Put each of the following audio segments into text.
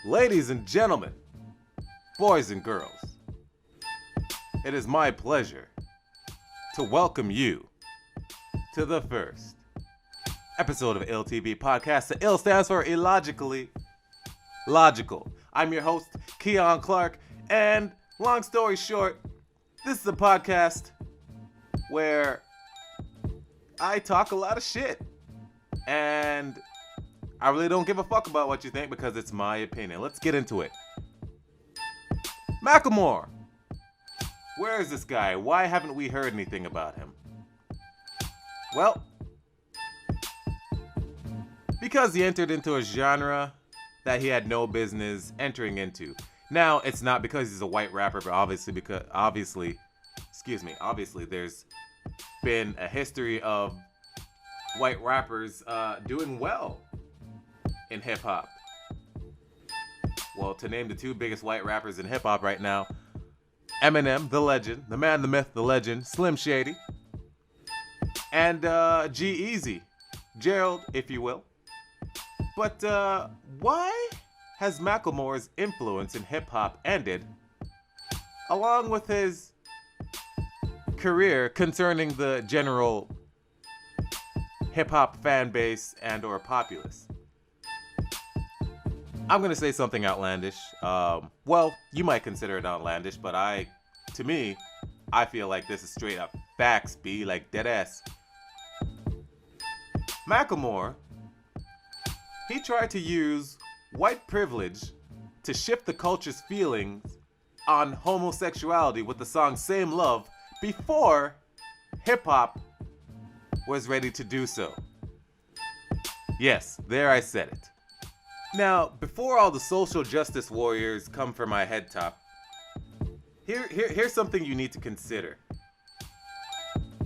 Ladies and gentlemen, boys and girls, it is my pleasure to welcome you to the first episode of I.L.T.V podcast. The I.L. stands for illogically logical. I'm your host, Keon Clark, and long story short, this is a podcast where I talk a lot of shit, and I really don't give a fuck about what you think because it's my opinion. Let's get into it. Macklemore. Where is this guy? Why haven't we heard anything about him? Well, because he entered into a genre that he had no business entering into. Now, it's not because he's a white rapper, but obviously there's been a history of white rappers doing well in hip-hop. Well, to name the two biggest white rappers in hip-hop right now, Eminem, the legend, the man, the myth, the legend, Slim Shady, and G-Eazy, Gerald, if you will. But why has Macklemore's influence in hip-hop ended, along with his career concerning the general hip-hop fan base and or populace? I'm gonna say something outlandish. Well, you might consider it outlandish, but to me, I feel like this is straight up facts, B, like dead ass. Macklemore, he tried to use white privilege to shift the culture's feelings on homosexuality with the song Same Love before hip-hop was ready to do so. Yes, there I said it. Now, before all the social justice warriors come for my head top, here's something you need to consider.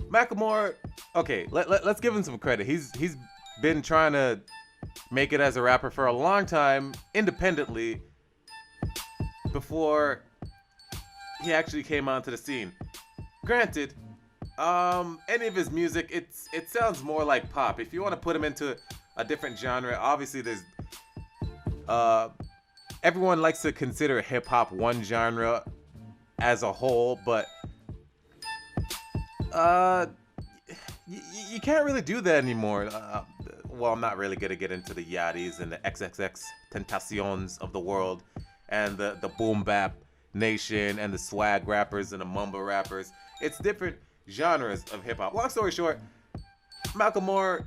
Macklemore, okay, let's give him some credit. He's been trying to make it as a rapper for a long time, independently, before he actually came onto the scene. Granted, any of his music, it sounds more like pop. If you want to put him into a different genre, obviously there's everyone likes to consider hip-hop one genre as a whole, but you can't really do that anymore. Well, I'm not really gonna get into the Yachties and the XXX Tentaciones of the world, and the boom bap nation, and the swag rappers and the mumble rappers. It's different genres of hip-hop. Long story short, Macklemore,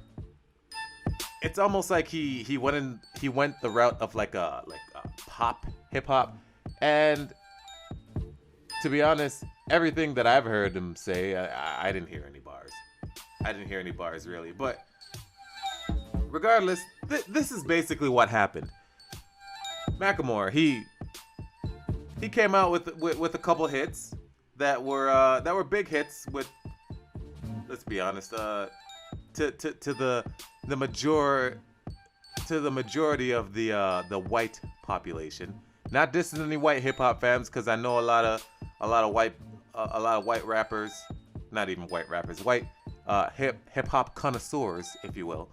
it's almost like he went the route of like a pop hip hop, and to be honest, everything that I've heard him say, I didn't hear any bars. I didn't hear any bars really, but regardless, this is basically what happened. Macklemore, he came out with a couple hits that were big hits with, let's be honest, to the majority of the white population. Not dissing any white hip hop fans, because I know a lot of white rappers, not even white rappers, white hip hop connoisseurs, if you will.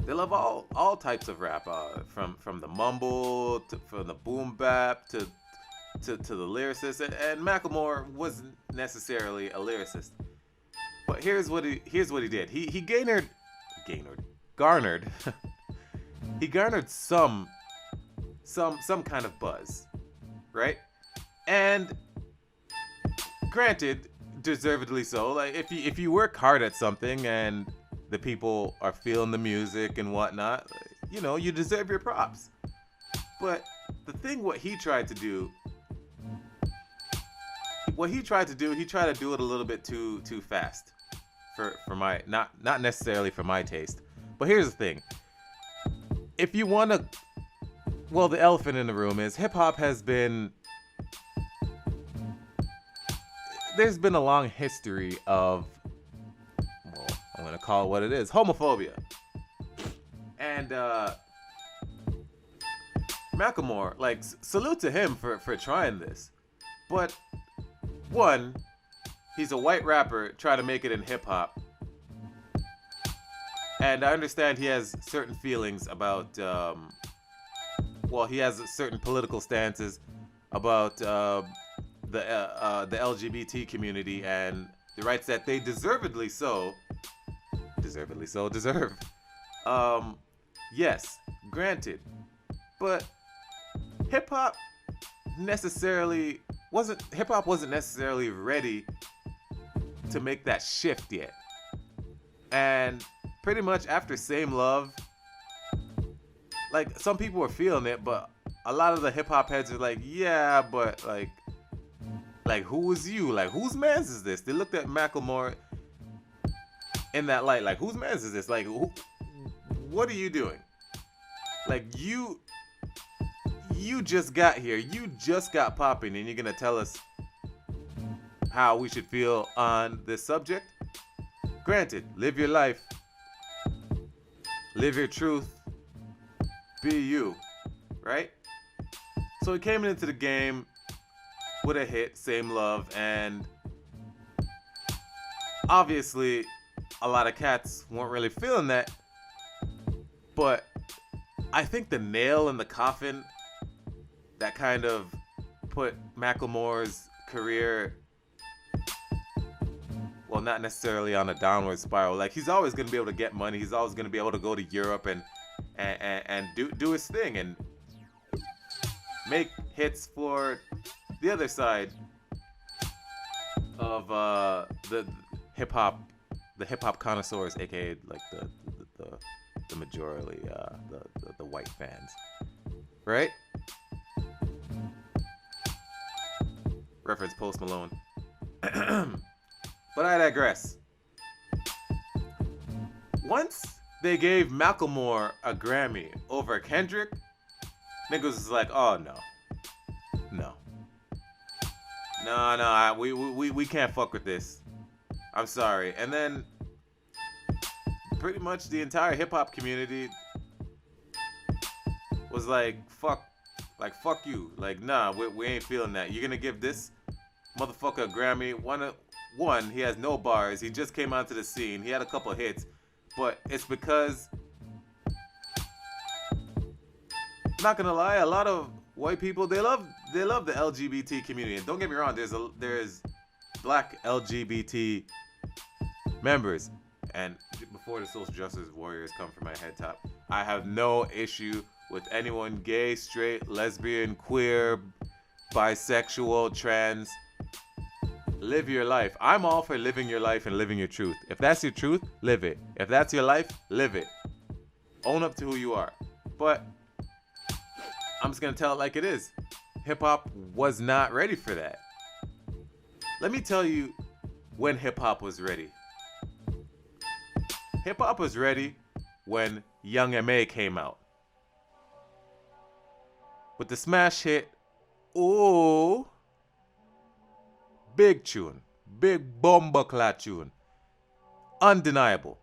They love all types of rap, from the mumble from the boom bap to the lyricist, and Macklemore wasn't necessarily a lyricist. But here's what he did. He garnered he garnered some kind of buzz, right? And granted, deservedly so. Like if you work hard at something and the people are feeling the music and whatnot, you deserve your props. But the thing, he tried to do it a little bit too fast for my not necessarily for my taste. But here's the thing. If you want to, well, the elephant in the room is hip-hop has been, there's been a long history of, well, I'm going to call it what it is, homophobia. And Macklemore, like, salute to him for trying this. But one, he's a white rapper trying to make it in hip-hop. And I understand he has certain feelings about well, he has certain political stances about the LGBT community and the rights that they deserve. Um, yes, granted, but hip hop wasn't necessarily ready to make that shift yet. And pretty much after Same Love, like some people were feeling it, but a lot of the hip hop heads are like, yeah, but like who is you? Like whose man's is this? They looked at Macklemore in that light, like whose man's is this? Like what are you doing? Like you just got here, you just got popping, and you're gonna tell us how we should feel on this subject? Granted, live your life, live your truth, be you, right? So he came into the game with a hit, Same Love, and obviously a lot of cats weren't really feeling that, but I think the nail in the coffin that kind of put Macklemore's career, well, not necessarily on a downward spiral. Like he's always gonna be able to get money. He's always gonna be able to go to Europe and do his thing and make hits for the other side of the hip hop connoisseurs, aka like the majority, the white fans, right? Reference Post Malone. But I digress. Once they gave Macklemore a Grammy over Kendrick, niggas was like, oh no, we can't fuck with this. I'm sorry. And then pretty much the entire hip hop community was like, fuck you. Like, nah, we ain't feeling that. You're gonna give this motherfucker a Grammy? One, he has no bars. He just came onto the scene. He had a couple hits, but it's because, not gonna lie, a lot of white people, they love the LGBT community. And don't get me wrong, there's black LGBT members. And before the social justice warriors come from my head top, I have no issue with anyone gay, straight, lesbian, queer, bisexual, trans. Live your life. I'm all for living your life and living your truth. If that's your truth, live it. If that's your life, live it. Own up to who you are. But I'm just gonna tell it like it is. Hip hop was not ready for that. Let me tell you when hip hop was ready. Hip hop was ready when Young M.A. came out with the smash hit, ooh, big tune, big bomba-clat tune, undeniable.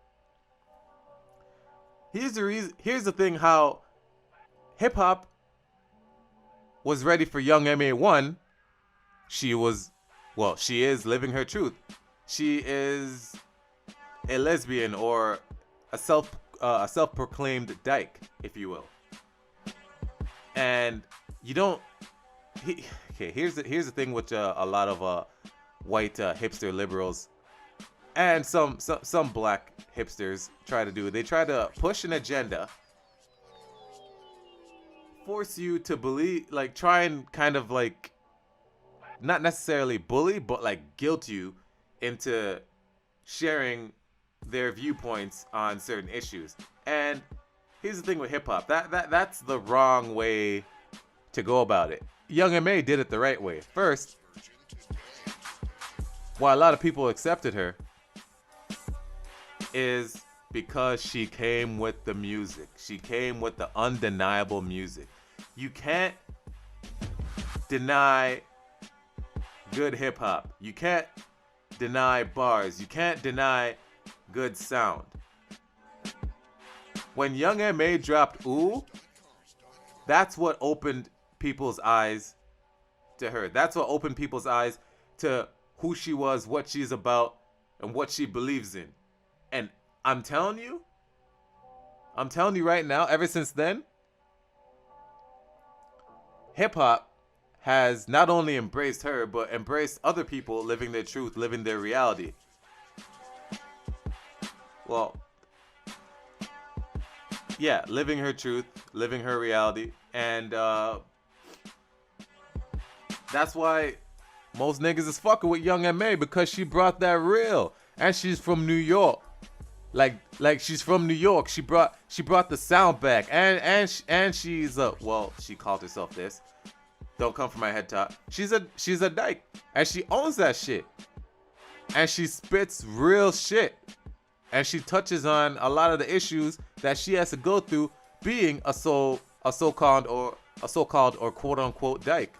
Here's the thing how hip hop was ready for Young M.A. One. She is living her truth. She is a lesbian or a self-proclaimed dyke, if you will. And you don't. Here's the thing with a lot of white hipster liberals and some black hipsters try to do. They try to push an agenda, force you to believe, like try and kind of like not necessarily bully, but like guilt you into sharing their viewpoints on certain issues. And here's the thing with hip hop. That's the wrong way to go about it. Young M.A. did it the right way. First, why a lot of people accepted her is because she came with the music. She came with the undeniable music. You can't deny good hip hop. You can't deny bars. You can't deny good sound. When Young M.A. dropped Ooh, that's what opened people's eyes to her. That's what opened people's eyes to who she was, what she's about, and what she believes in. And I'm telling you right now, ever since then, hip hop has not only embraced her, but embraced other people living their truth, living their reality. Well, yeah, living her truth, living her reality. And that's why most niggas is fucking with Young M.A. because she brought that real. And she's from New York. Like she's from New York. She brought the sound back. And she's well, she called herself this. Don't come from my head top. She's a dyke. And she owns that shit. And she spits real shit. And she touches on a lot of the issues that she has to go through being a so-called or quote unquote dyke.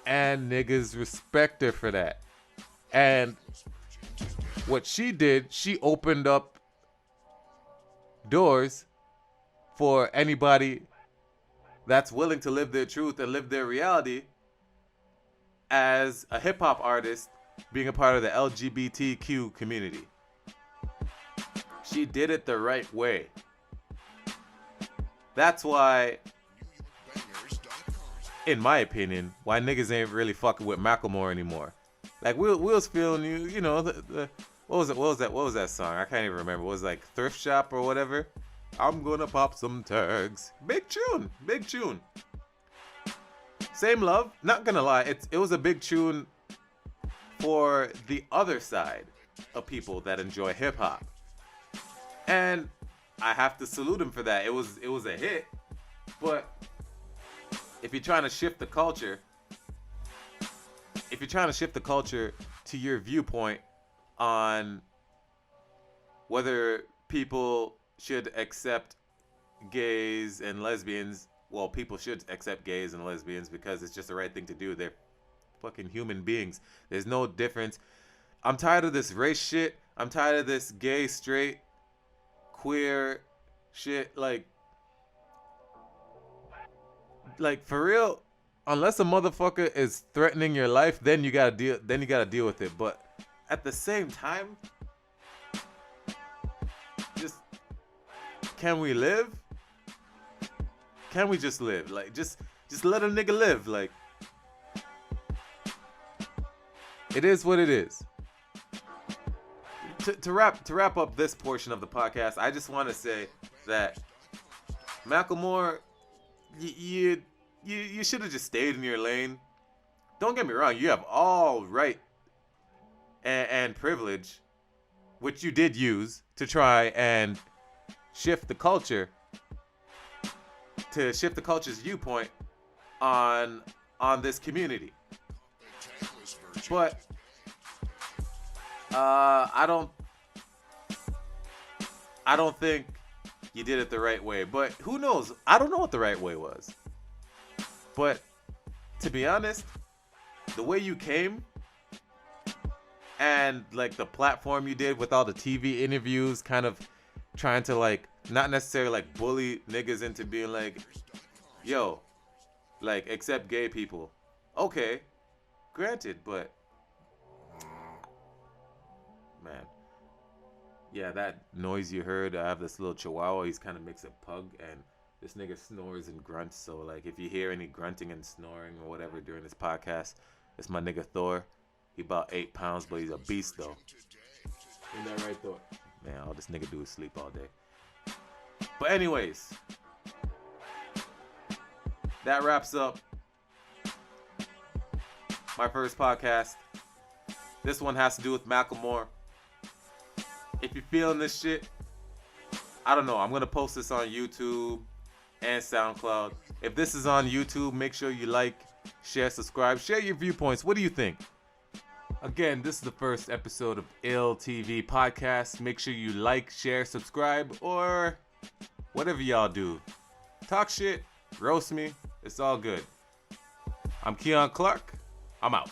And niggas respect her for that. And what she did, she opened up doors for anybody that's willing to live their truth and live their reality as a hip hop artist being a part of the LGBTQ community. She did it the right way. That's why, in my opinion, why niggas ain't really fucking with Macklemore anymore. Like we was feeling you know, the what was that song? I can't even remember. It was like Thrift Shop or whatever. I'm gonna pop some tags. Big tune. Same love. Not gonna lie, it was a big tune for the other side of people that enjoy hip hop. And I have to salute him for that. It was a hit. But if you're trying to shift the culture, to your viewpoint on whether people should accept gays and lesbians, well, people should accept gays and lesbians because it's just the right thing to do. They're fucking human beings. There's no difference. I'm tired of this race shit. I'm tired of this gay, straight, queer shit. Like for real, unless a motherfucker is threatening your life, then you gotta deal with it. But at the same time, just can we live? Can we just live? Like just let a nigga live. Like it is what it is. To wrap up this portion of the podcast, I just want to say that Macklemore, you should have just stayed in your lane. Don't get me wrong, you have all right and privilege, which you did use to try and shift the culture, to shift the culture's viewpoint on this community. But I don't think you did it the right way. But who knows? I don't know what the right way was. But to be honest, the way you came and like the platform you did with all the TV interviews, kind of trying to like not necessarily like bully niggas into being like, yo, like accept gay people. Okay, granted, but man, yeah, that noise you heard, I have this little chihuahua. He's kind of makes a pug, and this nigga snores and grunts. So like if you hear any grunting and snoring or whatever during this podcast, it's my nigga Thor. He about 8 pounds, but he's a beast though. Ain't that right, Thor? Man, all this nigga do is sleep all day. But anyways, that wraps up my first podcast. This one has to do with Macklemore. If you're feeling this shit, I don't know. I'm going to post this on YouTube and SoundCloud. If this is on YouTube, make sure you like, share, subscribe. Share your viewpoints. What do you think? Again, this is the first episode of I.L.T.V podcast. Make sure you like, share, subscribe, or whatever y'all do. Talk shit, roast me. It's all good. I'm Keon Clark. I'm out.